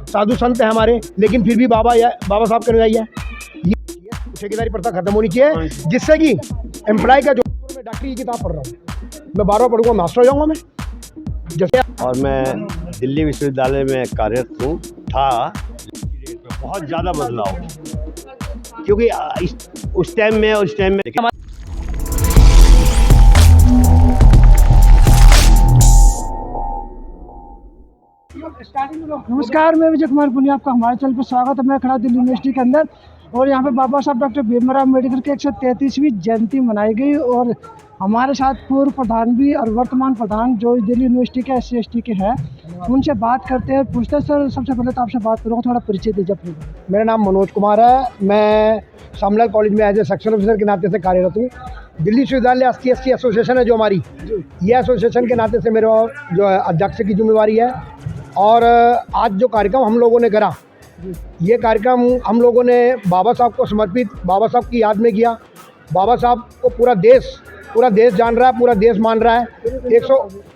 साधु संत है हमारे, लेकिन फिर भी बाबा साहब के अनुयायी है। ये ठेकेदारी प्रथा खत्म होनी चाहिए, जिससे कि एम्प्लॉय का जो मैं डॉक्टरी की किताब पढ़ रहा हूँ, मैं 12 पढ़ूंगा मास्टर हो जाऊंगा मैं जैसे। और मैं दिल्ली विश्वविद्यालय में कार्यरत हूँ था। बहुत ज़्यादा बदलाव, क्योंकि उस टाइम में नमस्कार, मैं विजय कुमार पुनिया, आपका हमारे चैनल पर स्वागत है। मैं खड़ा दिल्ली यूनिवर्सिटी के अंदर और यहाँ पे बाबा साहब डॉक्टर भीमराव अम्बेडकर की 133वीं जयंती मनाई गई और हमारे साथ पूर्व प्रधान भी और वर्तमान प्रधान जो दिल्ली यूनिवर्सिटी के SC/ST के हैं, उनसे बात करते हैं। पूछते हैं सर, सबसे पहले तो आपसे बात करूँगा, थोड़ा परिचय दीजिए अपने। मेरा नाम मनोज कुमार है, मैं शामलाल कॉलेज में एज ए सेक्शन ऑफिसर के नाते से कार्यरत हूँ। दिल्ली विश्वविद्यालय SC/ST एसोसिएशन है जो हमारी, ये एसोसिएशन के नाते से मेरे जो है अध्यक्ष की जिम्मेवारी है। और आज जो कार्यक्रम हम लोगों ने करा, ये कार्यक्रम हम लोगों ने बाबा साहब को समर्पित, बाबा साहब की याद में किया। बाबा साहब को पूरा देश जान रहा है, पूरा देश मान रहा है।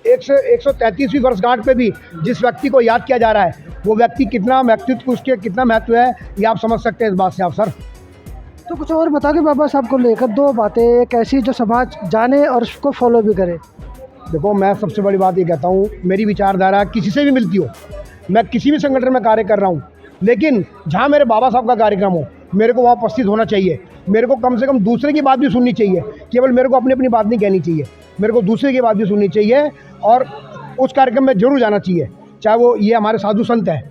133वीं वर्षगांठ पे भी जिस व्यक्ति को याद किया जा रहा है, वो व्यक्ति कितना व्यक्तित्व, उसके कितना महत्व है, ये आप समझ सकते हैं इस बात से आप सर। तो कुछ और बता के बाबा साहब को लेकर दो बातें, एक ऐसी जो समाज जाने और उसको फॉलो भी करे। देखो, मैं सबसे बड़ी बात ये कहता हूँ, मेरी विचारधारा किसी से भी मिलती हो, मैं किसी भी संगठन में कार्य कर रहा हूँ, लेकिन जहाँ मेरे बाबा साहब का कार्यक्रम हो, मेरे को वहाँ उपस्थित होना चाहिए। मेरे को कम से कम दूसरे की बात भी सुननी चाहिए, केवल मेरे को अपनी बात नहीं कहनी चाहिए, मेरे को दूसरे की बात भी सुननी चाहिए और उस कार्यक्रम में जरूर जाना चाहिए। चाहे वो ये हमारे साधु संत है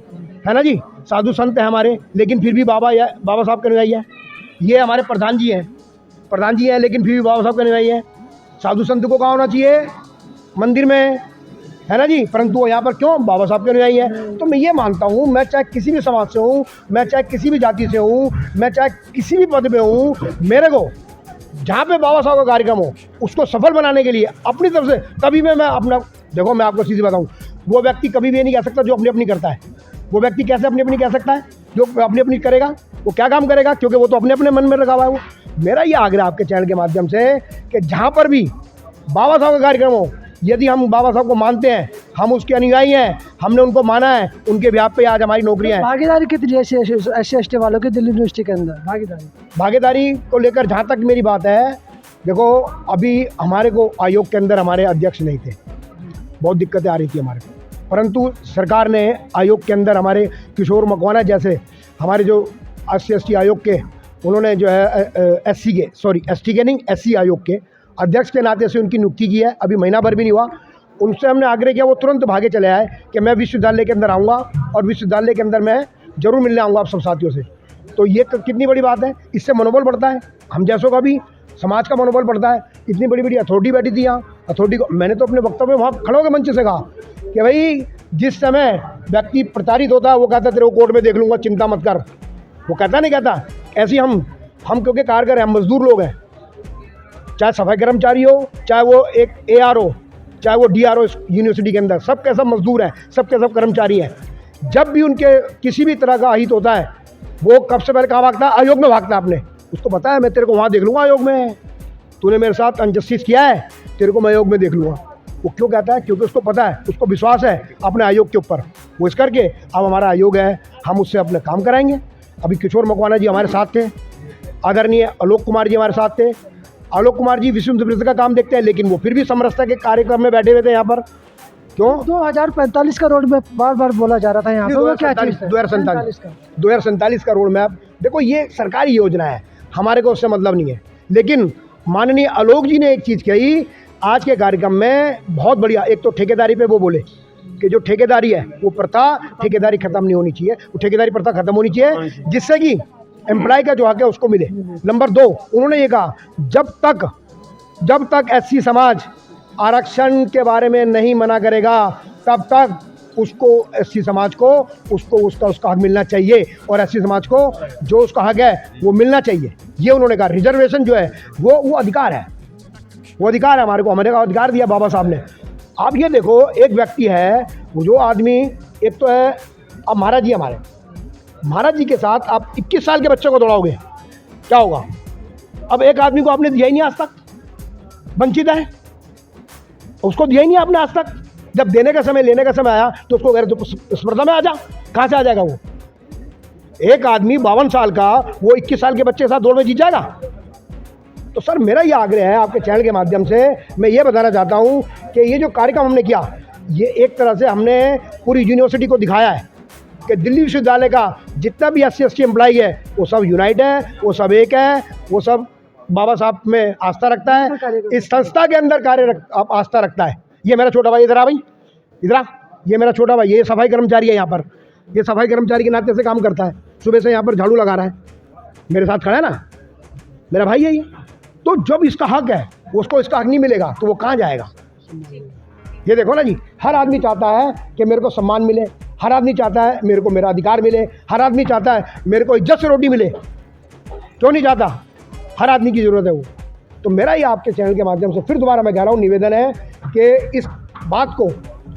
ना जी, साधु संत है हमारे, लेकिन फिर भी बाबा साहब के अनुयायी है। ये हमारे प्रधान जी हैं, लेकिन फिर भी बाबा साहब के अनुयायी है। साधु संत को कहाँ होना चाहिए? मंदिर में, है ना जी, परंतु वो यहाँ पर क्यों? बाबा साहब के अनुयायी है। तो मैं ये मानता हूँ, मैं चाहे किसी भी समाज से हूँ, मैं चाहे किसी भी जाति से हूँ, मैं चाहे किसी भी पद में हूँ, मेरे को जहाँ पे बाबा साहब का कार्यक्रम हो, उसको सफल बनाने के लिए अपनी तरफ से कभी मैं अपना, देखो मैं आपको सीधी बताऊँ, वो व्यक्ति कभी भी ये नहीं कह सकता जो अपनी करता है। वो व्यक्ति कैसे अपनी कह सकता है? जो अपनी करेगा वो क्या काम करेगा, क्योंकि वो तो अपने मन में लगा हुआ है। वो मेरा ये आग्रह आपके चैनल के माध्यम से कि जहाँ पर भी बाबा साहब का कार्यक्रम हो, यदि हम बाबा साहब को मानते हैं, हम उसके अनुयायी हैं, हमने उनको माना है, उनके ब्याह पे आज हमारी नौकरियां हैं। भागीदारी कितनी है SC/ST वालों की दिल्ली यूनिवर्सिटी के अंदर? भागीदारी को लेकर जहाँ तक मेरी बात है, देखो अभी हमारे को आयोग के अंदर हमारे अध्यक्ष नहीं थे, बहुत दिक्कतें आ रही थी हमारे को, परंतु सरकार ने आयोग के अंदर हमारे किशोर मकवाना जैसे हमारे जो SC/ST आयोग के, उन्होंने जो है SC आयोग के अध्यक्ष के नाते से उनकी नियुक्ति की है। अभी महीना भर भी नहीं हुआ, उनसे हमने आग्रह किया, वो तुरंत भागे चले आए कि मैं विश्वविद्यालय के अंदर आऊँगा और विश्वविद्यालय के अंदर मैं जरूर मिलने आऊँगा आप सब साथियों से। तो ये कितनी बड़ी बात है, इससे मनोबल बढ़ता है, हम जैसों का भी समाज का मनोबल बढ़ता है। इतनी बड़ी बड़ी अथॉरिटी बैठी थी यहाँ, अथॉरिटी को मैंने तो अपने वक्तव्य में वहाँ खड़े होकर मंच से कहा कि भाई जिस समय व्यक्ति प्रताड़ित होता है, वो कहता है तेरे को कोर्ट में देख लूँगा, चिंता मत कर। वो कहता नहीं कहता, ऐसे हम क्योंकि कारगर हैं, हम मजदूर लोग हैं, चाहे सफाई कर्मचारी हो, चाहे वो एक AR हो, चाहे वो DRO यूनिवर्सिटी के अंदर, सब के सब मजदूर हैं, सब के सब कर्मचारी हैं। जब भी उनके किसी भी तरह का अहित होता है, वो कब से पहले कहाँ भागता है? आयोग में भागता है। अपने उसको पता है मैं तेरे को वहाँ देख लूँगा आयोग में, तूने मेरे साथ अनजस्टिस किया है, तेरे को मैं आयोग में देख लूँगा। वो क्यों कहता है? क्योंकि उसको पता है, उसको विश्वास है अपने आयोग के ऊपर। वो इस करके अब हमारा आयोग है, हम उससे अपने काम कराएंगे। अभी किशोर मकवाना जी हमारे साथ थे, आदरणीय आलोक कुमार जी हमारे साथ थे। आलोक कुमार जी विश्व परिषद का काम देखते हैं, लेकिन वो फिर भी समरसता के कार्यक्रम में बैठे हुए थे यहाँ पर। क्यों? 2045 का रोड मैप बार बार बोला जा रहा था यहाँ पर, क्या चीज़ है? 2047 का रोड मैप। देखो ये सरकारी योजना है, हमारे को उससे मतलब नहीं है, लेकिन माननीय आलोक जी ने एक चीज़ कही आज के कार्यक्रम में, बहुत बढ़िया। एक तो ठेकेदारी पे वो बोले कि जो ठेकेदारी है वो प्रथा, ठेकेदारी खत्म नहीं होनी चाहिए, वो ठेकेदारी प्रथा खत्म होनी चाहिए, जिससे कि एम्प्लॉय का जो हक है उसको मिले। नंबर 2, उन्होंने ये कहा जब तक SC समाज आरक्षण के बारे में नहीं मना करेगा, तब तक उसको SC समाज को उसका हक मिलना चाहिए और SC समाज को जो उसका हक है वो मिलना चाहिए। ये उन्होंने कहा। रिजर्वेशन जो है वो अधिकार है, वो अधिकार है हमारे को अधिकार दिया बाबा साहब ने। आप ये देखो, एक व्यक्ति है, जो आदमी, एक तो है अब महाराज जी के साथ आप 21 साल के बच्चे को दौड़ाओगे, क्या होगा? अब एक आदमी को आपने दिया ही नहीं आज तक, वंचित है, उसको दिया ही नहीं आपने आज तक, जब देने का समय लेने का समय आया तो उसको कह रहे तो स्पर्धा में आ जा, कहाँ से आ जाएगा वो? एक आदमी 52 साल का वो 21 साल के बच्चे के साथ दौड़ में जीत जाएगा? तो सर मेरा ये आग्रह है आपके चैनल के माध्यम से, मैं ये बताना चाहता हूँ कि ये जो कार्यक्रम हमने किया, ये एक तरह से हमने पूरी यूनिवर्सिटी को दिखाया है कि दिल्ली विश्वविद्यालय का जितना भी SC/ST एम्प्लॉई है वो सब यूनाइट है, वो सब एक है, वो सब बाबा साहब में आस्था रखता है, इस संस्था के अंदर आस्था रखता है। ये मेरा छोटा भाई इधर आ भाई, इधर आ, ये मेरा छोटा भाई, ये सफाई कर्मचारी है यहाँ पर, ये सफाई कर्मचारी के नाते से काम करता है, सुबह से यहाँ पर झाड़ू लगा रहा है, मेरे साथ खड़ा है ना, मेरा भाई है ये। तो जब इसका हक है उसको इसका हक नहीं मिलेगा तो वो कहाँ जाएगा? ये देखो ना जी, हर आदमी चाहता है कि मेरे को सम्मान मिले, हर आदमी चाहता है मेरे को मेरा अधिकार मिले, हर आदमी चाहता है मेरे को इज्जत से रोटी मिले, क्यों नहीं चाहता? हर आदमी की ज़रूरत है वो। तो मेरा ही आपके चैनल के माध्यम से फिर दोबारा मैं कह रहा हूँ, निवेदन है कि इस बात को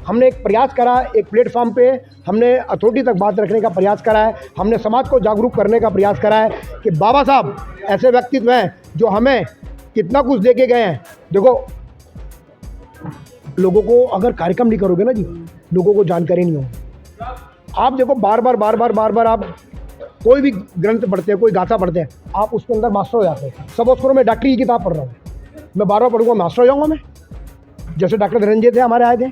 हमने एक प्रयास करा, एक प्लेटफॉर्म पे हमने अथॉरिटी तक बात रखने का प्रयास करा है, हमने समाज को जागरूक करने का प्रयास करा है कि बाबा साहब ऐसे व्यक्तित्व हैं जो हमें कितना कुछ दे के गए हैं। देखो, लोगों को अगर कार्यक्रम नहीं करोगे ना जी, लोगों को जानकारी नहीं होगी। आप देखो बार बार आप कोई भी ग्रंथ पढ़ते हैं, कोई गाथा पढ़ते हैं, आप उसके अंदर मास्टर हो जाते हैं। सपोज करो मैं डॉक्टरी की किताब पढ़ रहा हूँ, मैं बार पढ़ूंगा मास्टर हो जाऊँगा मैं, जैसे डॉक्टर धनंजय थे हमारे आए थे।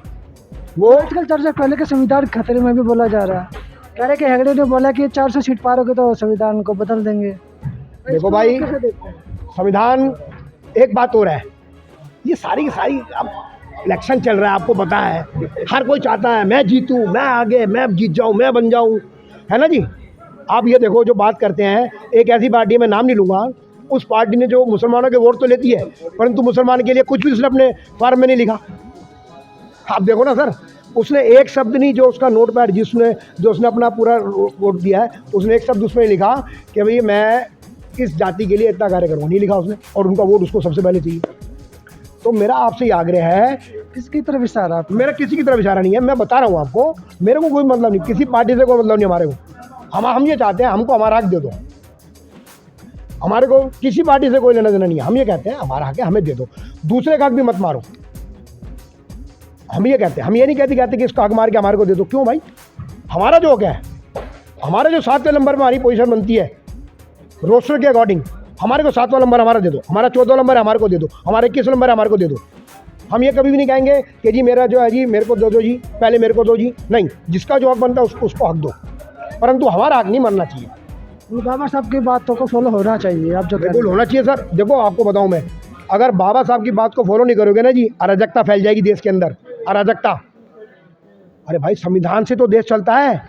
वो आजकल चर्चा पहले के संविधान खतरे में भी बोला जा रहा है, कह रहे कि हेगड़े ने बोला कि 400 सीट पार होगी तो संविधान को बदल देंगे। देखो भाई, संविधान एक बात हो रहा है, ये सारी की सारी अब इलेक्शन चल रहा है, आपको पता है, हर कोई चाहता है मैं जीतूं, मैं आगे, मैं जीत जाऊं, मैं बन जाऊं, है ना जी। आप ये देखो जो बात करते हैं, एक ऐसी पार्टी में नाम नहीं लूँगा, उस पार्टी ने जो मुसलमानों के वोट तो लेती है, परंतु मुसलमान के लिए कुछ भी उसने अपने फॉर्म में नहीं लिखा। आप देखो ना सर, उसने एक शब्द नहीं, जो उसका नोट पैड जो उसने अपना पूरा वोट दिया है, उसने एक शब्द उसमें लिखा कि भाई मैं इस जाति के लिए इतना कार्य करूँगा, नहीं लिखा उसने, और उनका वोट उसको सबसे पहले चाहिए। तो मेरा आपसे ये आग्रह है, किसकी तरफ इशारा? मेरा किसी की तरफ इशारा नहीं है, मैं बता रहा हूँ आपको, मेरे को कोई मतलब नहीं, किसी पार्टी से कोई मतलब नहीं हमारे को। हम ये चाहते हैं हमको हमारा हक दे दो, हमारे को किसी पार्टी से कोई लेना देना नहीं है। हम ये कहते हैं हमारा हक है, हमें दे दो, दूसरे का हक भी मत मारो। हम ये कहते हैं, हम ये नहीं कहते कि इसका हक मार के हमारे को दे दो। क्यों भाई? हमारा जो हक है, हमारे जो 7वें नंबर पर हमारी पोजीशन बनती है रोस्टर के अकॉर्डिंग, हमारे को 7वां नंबर हमारा दे दो, हमारा 14वां नंबर हमारे को दे दो, हमारा 21 नंबर हमारे को दे दो। हम ये कभी भी नहीं कहेंगे कि जी मेरा जो है जी मेरे को दे दो जी, पहले मेरे को दो जी, नहीं, जिसका जो हक बनता है उसको हक दो, परंतु हमारा हक नहीं मानना चाहिए। बाबा साहब की बातों को फॉलो होना चाहिए, आप जो बिल्कुल होना चाहिए सर। देखो आपको बताऊं मैं, अगर बाबा साहब की बात को फॉलो नहीं करोगे ना जी, अराजकता फैल जाएगी देश के अंदर, अराजकता। अरे भाई, संविधान से तो देश चलता है,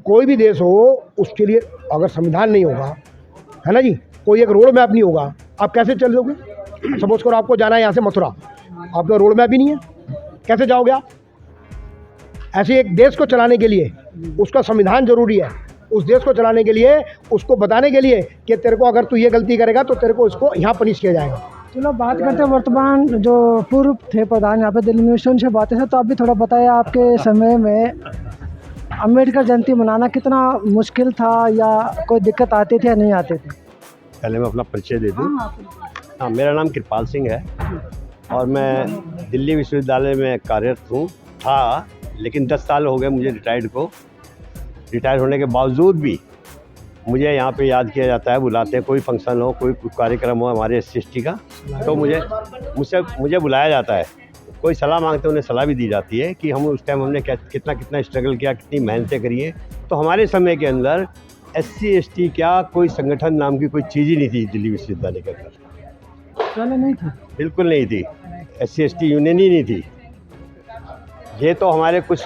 कोई भी देश हो उसके लिए अगर संविधान नहीं होगा, है ना जी, कोई एक रोड मैप नहीं होगा, आप कैसे चल दोगे? सपोज करो आपको जाना है यहाँ से मथुरा, आपका रोड मैप ही नहीं है, कैसे जाओगे आप? ऐसे एक देश को चलाने के लिए उसका संविधान जरूरी है, उस देश को चलाने के लिए, उसको बताने के लिए कि तेरे को अगर तू ये गलती करेगा तो तेरे को इसको यहाँ पनिश किया जाएगा। चलो बात करते हैं वर्तमान जो पूर्व थे प्रधान यहाँ पे दिल्ली में, उनसे बातें हैं, तो आप भी थोड़ा बताया आपके समय में अम्बेडकर जयंती मनाना कितना मुश्किल था, या कोई दिक्कत आती थी या नहीं आती थी? पहले मैं अपना परिचय दे दूँ। हाँ, मेरा नाम कृपाल सिंह है और मैं दिल्ली विश्वविद्यालय में कार्यरत था, लेकिन 10 साल हो गए मुझे रिटायर्ड को। रिटायर होने के बावजूद भी मुझे यहाँ पे याद किया जाता है, बुलाते हैं, कोई फंक्शन हो, कोई कार्यक्रम हो हमारे SC/ST का, तो मुझे बुलाया जाता है। कोई सलाह मांगते हैं, उन्हें सलाह भी दी जाती है कि हम उस टाइम हमने कितना स्ट्रगल किया, कितनी मेहनतें करी है। तो हमारे समय के अंदर SC/ST क्या कोई संगठन नाम की कोई चीज़ ही नहीं थी दिल्ली विश्वविद्यालय के अंदर, पहले नहीं थी, बिल्कुल नहीं थी। SC/ST यूनियन ही नहीं थी। ये तो हमारे कुछ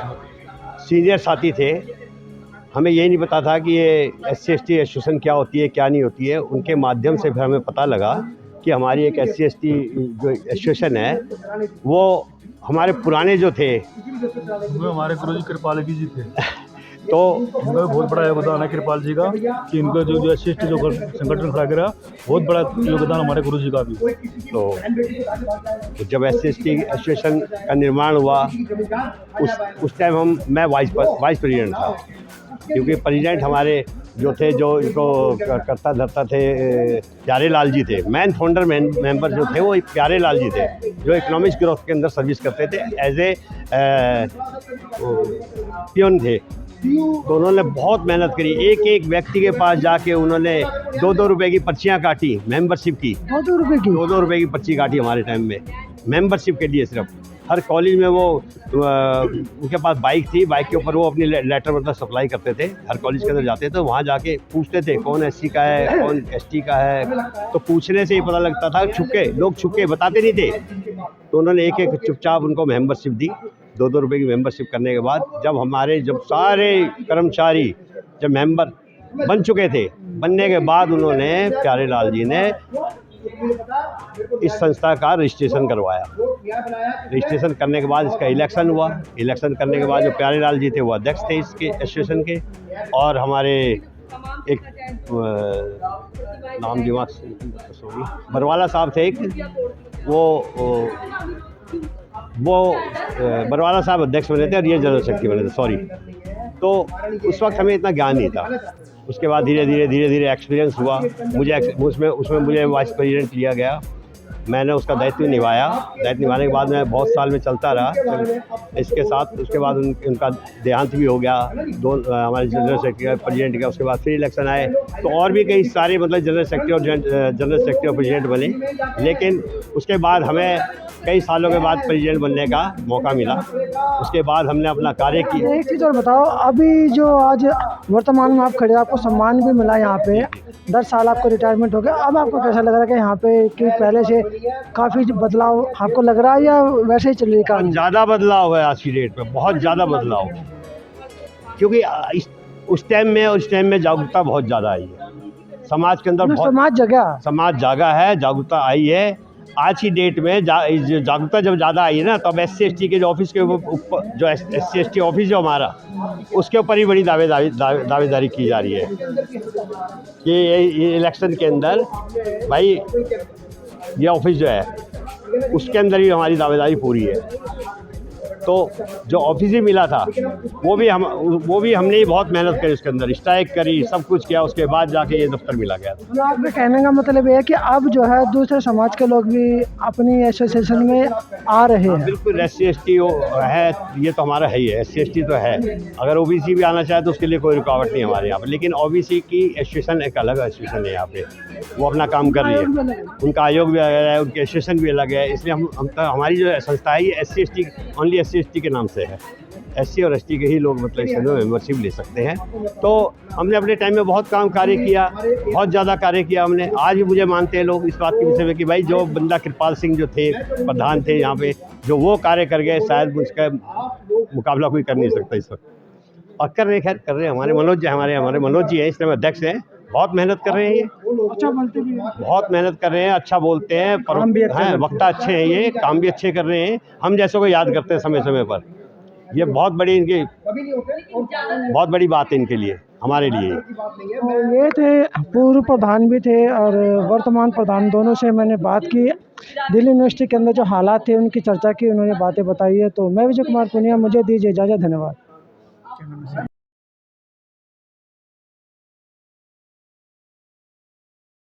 सीनियर साथी थे, हमें यही नहीं पता था कि ये SC/ST एसोसिएशन क्या होती है, क्या नहीं होती है। उनके माध्यम से फिर हमें पता लगा कि हमारी एक SC/ST जो एसोसिएशन है, वो हमारे पुराने जो थे, वो हमारे गुरुजी कृपाल जी थे, तो इनका बहुत बड़ा योगदान है कृपाल जी का, कि इनका जो SC/ST जो संगठन खड़ा करा, बहुत बड़ा योगदान हमारे गुरुजी का भी। तो जब SC/ST एसोसिएशन का निर्माण हुआ, उस टाइम मैं वाइस प्रेसिडेंट था। क्योंकि प्रेसिडेंट हमारे जो थे, जो इनको करता धरता थे, प्यारे लाल जी थे। मेन फाउंडर मेंबर जो थे वो प्यारे लाल जी थे, जो इकोनॉमिक्स ग्रोथ के अंदर सर्विस करते थे, एज ए पियोन थे। तो उन्होंने बहुत मेहनत करी, एक एक व्यक्ति के पास जाके उन्होंने 2-2 रुपए की पर्चियाँ काटी मेंबरशिप की। 2 रुपए की 2-2 रुपए की पर्ची काटी हमारे टाइम में मेंबरशिप के लिए सिर्फ। हर कॉलेज में वो उनके पास बाइक थी, बाइक के ऊपर वो अपनी लेटर मतलब सप्लाई करते थे। हर कॉलेज के अंदर जाते थे, वहाँ जाके पूछते थे कौन SC का है, कौन ST का है। तो पूछने से ही पता लगता था, छुपके लोग छुपके बताते नहीं थे। तो उन्होंने एक एक चुपचाप उनको मेंबरशिप दी। 2-2 रुपए की मेंबरशिप करने के बाद जब सारे कर्मचारी जब मेंबर बन चुके थे, बनने के बाद उन्होंने प्यारे लाल जी ने इस संस्था का रजिस्ट्रेशन करवाया। रजिस्ट्रेशन करने के बाद इसका इलेक्शन हुआ। इलेक्शन करने के बाद जो प्यारे लाल जी थे वो अध्यक्ष थे इसके एसोसिएशन के, और हमारे एक नाम दिमाग से बरवाला साहब थे एक, वो बरवाला साहब अध्यक्ष बने थे और ये जनरल सेक्रेटरी बने थे, सॉरी। तो उस वक्त हमें इतना ज्ञान नहीं था। उसके बाद धीरे धीरे एक्सपीरियंस हुआ। उसमें मुझे वाइस प्रेसिडेंट लिया गया। मैंने उसका दायित्व निभाया। दायित्व निभाने के बाद मैं बहुत साल में चलता रहा इसके साथ। उसके बाद उनका देहांत भी हो गया, हमारे जनरल सेक्रेटरी प्रेसिडेंट का। उसके बाद फिर इलेक्शन आए तो और भी कई सारे मतलब जनरल सेक्रेटरी और प्रेसिडेंट बने। लेकिन उसके बाद हमें कई सालों के बाद प्रेसिडेंट बनने का मौका मिला। उसके बाद हमने अपना कार्य किया। एक चीज़ और बताओ, अभी जो आज वर्तमान में आप खड़े, आपको सम्मान भी मिला यहाँ पे, 10 साल आपको रिटायरमेंट हो गया, अब आपको कैसा लग रहा है कि यहाँ पे कि पहले से काफ़ी बदलाव आपको लग रहा है या वैसे ही चल रही काम? ज़्यादा बदलाव है आज की डेट में, बहुत ज़्यादा बदलाव, क्योंकि उस टाइम में और इस टाइम में जागरूकता बहुत ज़्यादा आई है समाज के अंदर। बहुत समाज जागा है, जागरूकता आई है। आज की डेट में जागरूकता जब ज़्यादा आई है ना, तो अब SC/ST के जो ऑफिस के ऊपर, जो SC/ST ऑफिस जो हमारा, उसके ऊपर ही बड़ी दावेदारी की जा रही है कि ये इलेक्शन के अंदर भाई ये ऑफिस जो है उसके अंदर ही हमारी दावेदारी पूरी है। तो जो ऑफिस ही मिला था वो भी हमने ही बहुत मेहनत करी, उसके अंदर स्ट्राइक करी, सब कुछ किया, उसके बाद जाके ये दफ्तर मिला गया। तो आपके कहने का मतलब ये है कि अब जो है दूसरे समाज के लोग भी अपनी एसोसिएशन में आ रहे हैं? बिल्कुल, SC/ST है, ये तो हमारा है ही है, SC/ST तो है। अगर OBC भी आना चाहे तो उसके लिए कोई रुकावट नहीं हमारे यहाँ पर। लेकिन OBC की एसोसिएशन एक अलग एसोसिएशन है यहाँ पे, वो अपना काम कर रही है। उनका आयोग भी अलग है, उनकी एसोसिएशन भी अलग है। इसलिए हमारी जो संस्था है ये SC/ST ओनली SC/ST के नाम से है। SC और ST के ही लोग मतलब इसमें मेंबरशिप ले सकते हैं। तो हमने अपने टाइम में बहुत कार्य किया, बहुत ज़्यादा कार्य किया हमने। आज भी मुझे मानते हैं लोग इस बात के विषय में कि भाई जो बंदा कृपाल सिंह जो थे प्रधान थे यहाँ पे, जो वो कार्य कर गए, शायद उसका मुकाबला कोई कर नहीं सकता इस वक्त। और कर रहे हमारे मनोज जी हैं, इसलिए अध्यक्ष हैं। बहुत मेहनत कर रहे हैं, ये अच्छा बोलते भी हैं, बहुत मेहनत कर रहे हैं, अच्छा बोलते हैं, वक्ता अच्छे हैं, ये काम भी अच्छे कर रहे हैं। हम जैसों को याद करते हैं समय समय पर। ये बहुत बड़ी बात है इनके लिए, हमारे लिए। तो ये थे पूर्व प्रधान भी थे और वर्तमान प्रधान, दोनों से मैंने बात की। दिल्ली यूनिवर्सिटी के अंदर जो हालात थे उनकी चर्चा की, उन्होंने बातें बताई है। तो मैं विजय कुमार पुनिया, मुझे दीजिए इजाज़त, धन्यवाद।